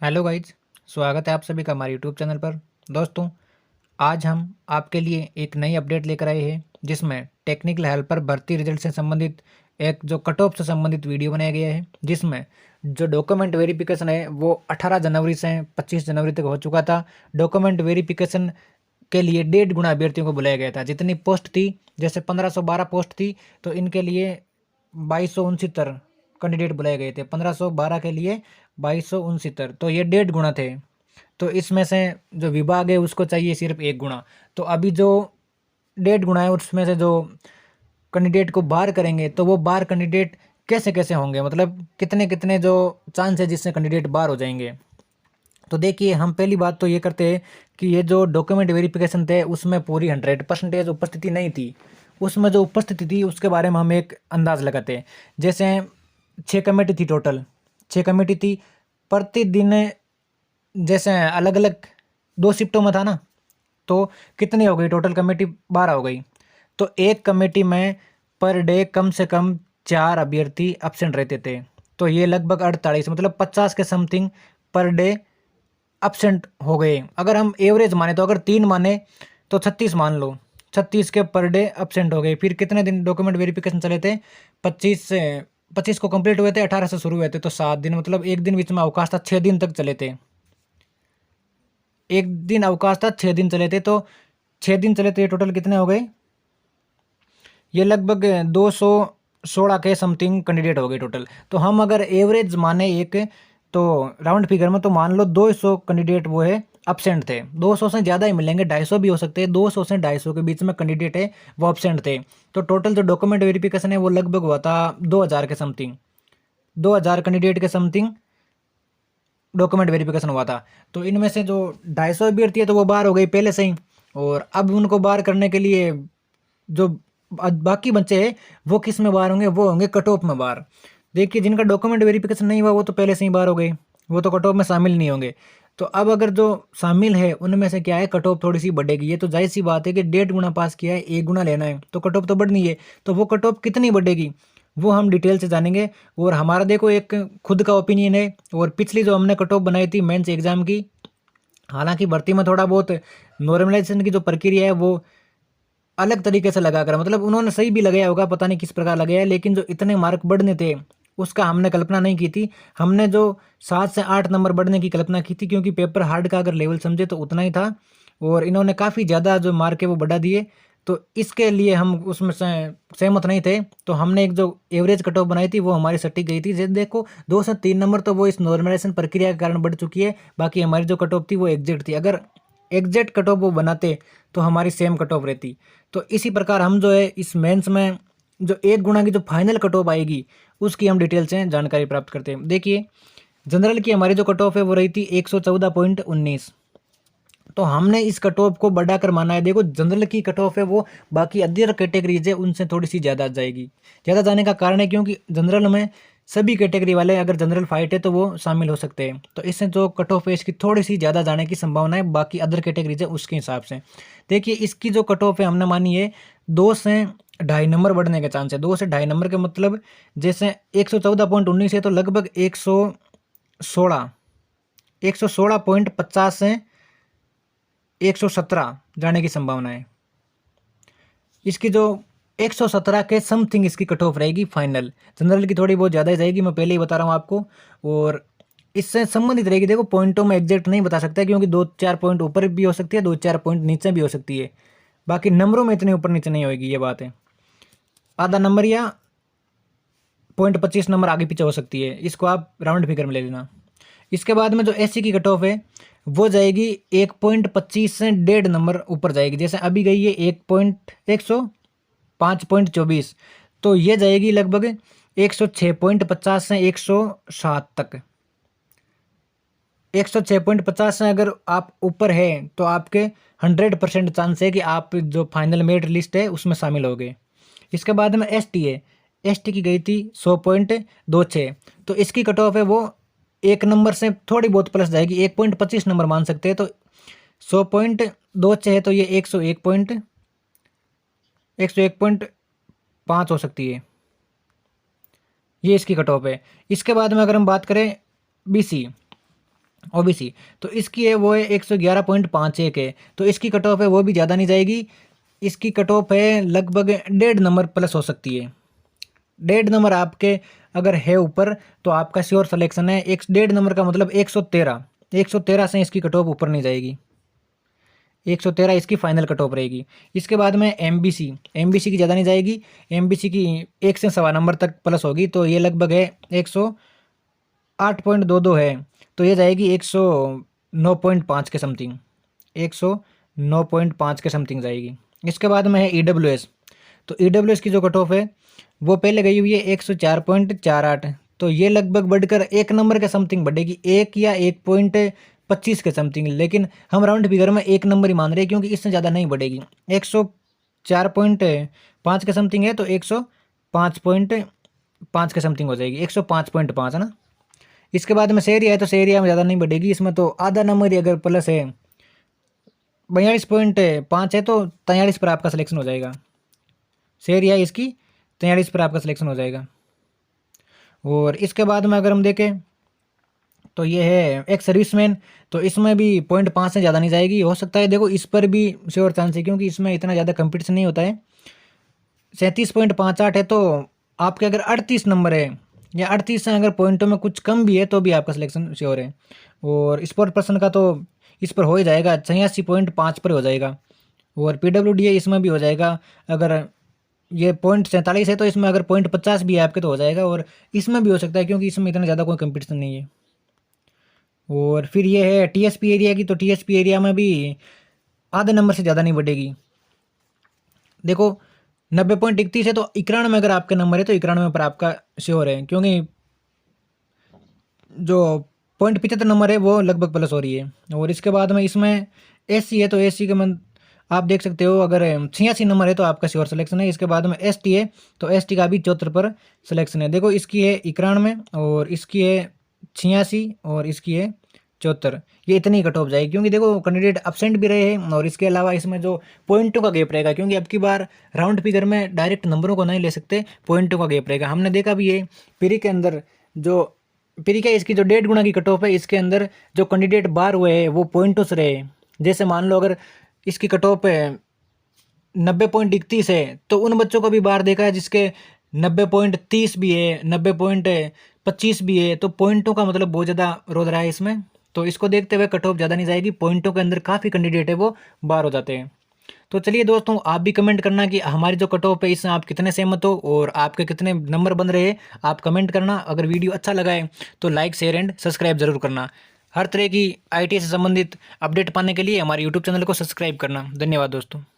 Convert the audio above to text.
Hello guys, स्वागत है आप सभी का हमारे यूट्यूब चैनल पर। दोस्तों, आज हम आपके लिए एक नई अपडेट लेकर आए हैं जिसमें टेक्निकल हेल्पर भर्ती रिजल्ट से संबंधित एक जो कट ऑफ से संबंधित वीडियो बनाया गया है, जिसमें जो डॉक्यूमेंट वेरिफिकेशन है वो 18 जनवरी से 25 जनवरी तक हो चुका था। डॉक्यूमेंट वेरिफिकेशन के लिए 1.5 गुना अभ्यर्थियों को बुलाया गया था। जितनी पोस्ट थी, जैसे 1512 पोस्ट थी, तो इनके लिए 2269 कैंडिडेट बुलाए गए थे। 1512 के लिए 2269, तो ये 1.5 गुना थे। तो इसमें से जो विभाग है उसको चाहिए सिर्फ 1 गुना। तो अभी जो 1.5 गुना है उसमें से जो कैंडिडेट को बाहर करेंगे, तो वो बाहर कैंडिडेट कैसे कैसे होंगे, मतलब कितने कितने जो चांस है जिससे कैंडिडेट बाहर हो जाएंगे। तो देखिए, हम पहली बात तो ये करते हैं कि ये जो डॉक्यूमेंट वेरिफिकेशन थे उसमें पूरी 100% उपस्थिति नहीं थी। उसमें जो उपस्थिति थी उसके बारे में हम एक अंदाज लगाते हैं। जैसे 6 कमेटी थी, टोटल 6 कमेटी थी। प्रतिदिन जैसे अलग अलग 2 शिफ्टों में था ना, तो कितनी हो गई टोटल कमेटी? 12 हो गई। तो एक कमेटी में पर डे कम से कम 4 अभ्यर्थी एब्सेंट रहते थे। तो ये लगभग 48, मतलब 50 के समथिंग पर डे एब्सेंट हो गए। अगर हम एवरेज माने, तो अगर 3 माने तो 36 मान लो, 36 के पर डे एब्सेंट हो गए। फिर कितने दिन डॉक्यूमेंट वेरिफिकेशन चले थे? 25 को कंप्लीट हुए थे, 18 से शुरू हुए थे, तो 7 दिन, मतलब एक दिन बीच में अवकाश था, 6 दिन तक चले थे। एक दिन अवकाश था, 6 दिन चले थे। तो 6 दिन चले थे, टोटल कितने हो गए? ये लगभग 216 के समथिंग कैंडिडेट हो गए टोटल। तो हम अगर एवरेज माने एक, तो राउंड फिगर में, तो मान लो 200 कैंडिडेट वो है अपसेंट थे। 200 से ज़्यादा ही मिलेंगे, 250 भी हो सकते हैं। 200 से 250 के बीच में कैंडिडेट है वो अपसेंट थे। तो टोटल जो डॉक्यूमेंट वेरिफिकेशन है वो लगभग हुआ था 2000 के समथिंग, 2000 कैंडिडेट के समथिंग डॉक्यूमेंट वेरिफिकेशन हुआ था। तो इनमें से जो 250 अभ्यर्थी है तो वो बाहर हो गई पहले से ही। और अब उनको बाहर करने के लिए जो बाकी बच्चे हैं वो किस में बाहर होंगे? वो होंगे कट ऑफ में बाहर। देखिए, जिनका डॉक्यूमेंट वेरिफिकेशन नहीं हुआ वो तो पहले से ही बाहर हो गए, वो तो कट ऑफ में शामिल नहीं होंगे। तो अब अगर जो शामिल है उनमें से क्या है, कट ऑफ थोड़ी सी बढ़ेगी। ये तो जाहिर सी बात है कि 1.5 गुना पास किया है, 1 गुना लेना है, तो कट ऑफ तो बढ़नी है। तो वो कट ऑफ कितनी बढ़ेगी वो हम डिटेल से जानेंगे। और हमारा देखो एक खुद का ओपिनियन है। और पिछली जो हमने कट ऑफ बनाई थी मेंस एग्जाम की, हालांकि भर्ती में थोड़ा बहुत नॉर्मलाइजेशन की जो प्रक्रिया है वो अलग तरीके से लगाकर, मतलब उन्होंने सही भी लगाया होगा, पता नहीं किस प्रकार लगाया है, लेकिन जो इतने मार्क बढ़ने थे उसका हमने कल्पना नहीं की थी। हमने जो 7 से 8 नंबर बढ़ने की कल्पना की थी, क्योंकि पेपर हार्ड का अगर लेवल समझे तो उतना ही था। और इन्होंने काफ़ी ज़्यादा जो मार्क है वो बढ़ा दिए। तो इसके लिए हम उसमें से सहमत नहीं थे। तो हमने एक जो एवरेज कट ऑफ बनाई थी वो हमारी सटीक गई थी। जैसे देखो, 2 से 3 नंबर तो वो इस नॉर्मलाइजेशन प्रक्रिया के कारण बढ़ चुकी है। बाकी हमारी जो कट ऑफ थी वो एग्जैक्ट थी। अगर एग्जैक्ट कट ऑफ वो बनाते तो हमारी सेम कट ऑफ रहती। तो इसी प्रकार हम जो है इस मेंस में जो 1 गुना की जो फाइनल कट ऑफ आएगी उसकी हम डिटेल से जानकारी प्राप्त करते हैं। देखिए, जनरल की हमारी जो कट ऑफ है वो रही थी 114.19। तो हमने इस कट ऑफ को बढ़ाकर माना है। देखो, जनरल की कट ऑफ है वो बाकी अदर कैटेगरीज है उनसे थोड़ी सी ज़्यादा जाएगी। ज़्यादा जाने का कारण है क्योंकि जनरल में सभी कैटेगरी वाले, अगर जनरल फाइट है तो वो शामिल हो सकते हैं। तो इससे जो कट ऑफ है इसकी थोड़ी सी ज़्यादा जाने की संभावना है बाकी अदर कैटेगरीज है उसके हिसाब से। देखिए, इसकी जो कट ऑफ है हमने मानी है 2 से 2.5 नंबर बढ़ने के चांस है। 2 से 2.5 नंबर के मतलब, जैसे 114.19 है तो लगभग 116.50 से 117 जाने की संभावना है। इसकी जो 117 के समथिंग इसकी कट ऑफ रहेगी फाइनल। जनरल की थोड़ी बहुत ज़्यादा जाएगी, मैं पहले ही बता रहा हूँ आपको। और इससे संबंधित रहेगी। देखो, पॉइंटों में एग्जैक्ट नहीं बता सकता क्योंकि 2-4 पॉइंट ऊपर भी हो सकती है, 2-4 पॉइंट नीचे भी हो सकती है। बाकी नंबरों में इतने ऊपर नीचे नहीं होगी, ये बात है। आधा नंबर या 0.25 नंबर आगे पीछे हो सकती है, इसको आप राउंड फिगर में ले लेना। इसके बाद में जो एससी की कट ऑफ है वो जाएगी 1.25 से 1.5 नंबर ऊपर जाएगी। जैसे अभी गई है 105.24, तो ये जाएगी लगभग 106.50 से 107 तक। 106.50 से अगर आप ऊपर है तो आपके 100% चांस है कि आप जो फाइनल मेरिट लिस्ट है उसमें शामिल हो गए। इसके बाद में एसटी है। एसटी की गई थी 100.26, तो इसकी कट ऑफ है वो 1 नंबर से थोड़ी बहुत प्लस जाएगी, 1.25 नंबर मान सकते हैं। तो 100.26 है तो ये 101.5 हो सकती है, ये इसकी कट ऑफ है। इसके बाद में अगर हम बात करें बीसी, ओबीसी, तो इसकी है वो है 111.51 है, तो इसकी कट ऑफ है वो भी ज़्यादा नहीं जाएगी। इसकी कट ऑफ है लगभग 1.5 नंबर प्लस हो सकती है। 1.5 नंबर आपके अगर है ऊपर तो आपका श्योर सिलेक्शन है। 1.5 नंबर का मतलब 113, 113 से इसकी कट ऑफ ऊपर नहीं जाएगी। 113 इसकी फाइनल कट ऑफ रहेगी। इसके बाद में एमबीसी, एमबीसी की ज़्यादा नहीं जाएगी। एमबीसी की 1 से सवा नंबर तक प्लस होगी, तो ये लगभग है 108.22 है, तो ये जाएगी 109.5 के समथिंग, 109.5 के समथिंग जाएगी। इसके बाद में है ईडब्ल्यूएस, तो ईडब्ल्यूएस की जो कट ऑफ है वो पहले गई हुई है 104.48, तो ये लगभग बढ़कर 1 नंबर के समथिंग बढ़ेगी, 1 या 1.25 के समथिंग, लेकिन हम राउंड फिगर में 1 नंबर ही मान रहे हैं क्योंकि इससे ज़्यादा नहीं बढ़ेगी। 104.5 के समथिंग है, तो 105.5 के समथिंग हो जाएगी, 105.5 है ना। इसके बाद में शेरिया है, तो शेरिया में ज़्यादा नहीं बढ़ेगी, इसमें तो आधा नंबर ही अगर प्लस है 42.5 है तो 43 पर आपका सिलेक्शन हो जाएगा। शेरिया इसकी 43 पर आपका सिलेक्शन हो जाएगा। और इसके बाद में अगर हम देखें तो ये है एक सर्विसमैन, तो इसमें भी 0.5 से ज़्यादा नहीं जाएगी। हो सकता है देखो इस पर भी श्योर चांस है क्योंकि इसमें इतना ज़्यादा कंपटीशन नहीं होता है। 37.58 है, तो आपके अगर 38 नंबर है या 38 से अगर पॉइंटों में कुछ कम भी है तो भी आपका सिलेक्शन श्योर है। और स्पोर्ट पर्सन का तो इस पर हो ही जाएगा, 86.5 पर हो जाएगा। और पीडब्ल्यूडी है, इसमें भी हो जाएगा। अगर ये 0.47 है तो इसमें अगर 0.50 भी है आपके तो हो जाएगा, और इसमें भी हो सकता है क्योंकि इसमें इतना ज़्यादा कोई कंपटीशन नहीं है। और फिर ये है टीएसपी एरिया की, तो टीएसपी एरिया में भी आधे नंबर से ज़्यादा नहीं बढ़ेगी। देखो 90.31 है, तो 91 अगर आपके नंबर है तो 91 पर आपका श्योर है, क्योंकि जो 0.75 नंबर है वो लगभग प्लस हो रही है। और इसके बाद में इसमें एससी है, तो एससी के मन आप देख सकते हो अगर 86 नंबर है तो आपका श्योर सिलेक्शन है। इसके बाद में एसटी है, तो एसटी का भी 74 पर सिलेक्शन है। देखो इसकी है 91 और इसकी है 86 और इसकी है 74, ये इतनी कट ऑफ जाएगी क्योंकि देखो कैंडिडेट एब्सेंट भी रहे हैं। और इसके अलावा इसमें जो पॉइंटों का गैप रहेगा, क्योंकि अब की बार राउंड फिगर में डायरेक्ट नंबरों को नहीं ले सकते, पॉइंटों का गैप रहेगा। हमने देखा भी है प्री के अंदर, जो प्री क्या इसकी जो 1.5 गुना की कट ऑफ है, इसके अंदर जो कैंडिडेट बाहर हुए हैं वो पॉइंटों से रहे। जैसे मान लो अगर इसकी कट ऑफ 90.31 है तो उन बच्चों को भी बाहर देखा है जिसके 90.30 भी है, 90.25 भी है, तो पॉइंटों का मतलब बहुत ज़्यादा रोल रहा है इसमें। तो इसको देखते हुए कट ऑफ ज़्यादा नहीं जाएगी, पॉइंटों के अंदर काफ़ी कैंडिडेट है वो बाहर हो जाते हैं। तो चलिए दोस्तों, आप भी कमेंट करना कि हमारी जो कट ऑफ है इससे आप कितने सहमत हो और आपके कितने नंबर बन रहे हैं, आप कमेंट करना। अगर वीडियो अच्छा लगा है तो लाइक शेयर एंड सब्सक्राइब जरूर करना। हर तरह की आईटी से संबंधित अपडेट पाने के लिए हमारे यूट्यूब चैनल को सब्सक्राइब करना। धन्यवाद दोस्तों।